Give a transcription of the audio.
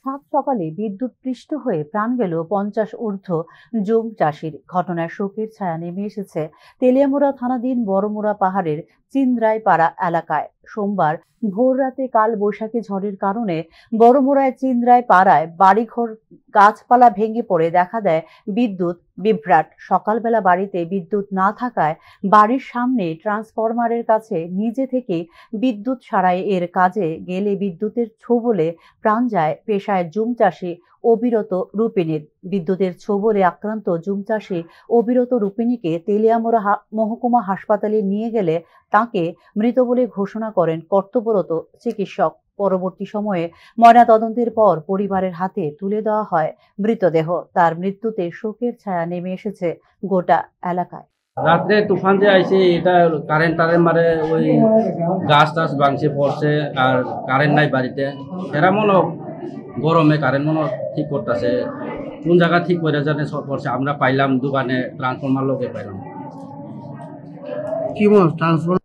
সাত সকালে বিদ্যুৎপৃষ্ট হয়ে প্রাণ গেল 50 ঊর্ধ্ব জুম চাষির। ঘটনায় শোকের ছায়া নেমে এসেছে তেলিয়ামুড়া থানাধীন বড়মুড়া পাহাড়ের চিন্দ্রাইপাড়া এলাকায়। সোমবার ভোররাতে কাল বৈশাখী ঝড়ের কারণে বড়মুড়ায় চিন্দ্রাইপাড়ায় বাড়িঘর গাছপালা ভেঙে পড়ে দেখা দেয় বিদ্যুৎ বিভ্রাট। সকালবেলা বাড়িতে বিদ্যুৎ না থাকায় বাড়ির সামনে ট্রান্সফরমারের কাছে নিজে থেকে বিদ্যুৎ সারাই এর কাজে গেলে বিদ্যুতের ছোবলে প্রাণ যায় পেশায় জুম চাষী অবিরত রূপিণীর। বিদ্যুতের ছোবলে আক্রান্ত জুম চাষী অবিরত রূপিণীকে তেলিয়ামুড়া মহকুমা হাসপাতালে নিয়ে গেলে তাকে মৃত বলে ঘোষণা করেন কর্তব্যরত চিকিৎসক। পরবর্তী সময়ে ময়নাতদন্তের পর পরিবারের হাতে তুলে দেওয়া হয় মৃতদেহ। তার মৃত্যুতে শোকের ছায়া নেমে এসেছে গোটা এলাকায়। রাত্রে তুফান যে আইছে, এটা কারেন্ট মারে ওই গাছ টাছ ভাঙছে পড়ছে, আর কারেন্ট নাই বাড়িতে। এরা মনে গরমে কারেন্ট মনে ঠিক করতেছে, কোন জায়গা ঠিক করে জানে সব পড়ছে। আমরা পাইলাম দোকানে ট্রান্সফরমার লোকে পাইলাম। কি বল ট্রান্সফরমার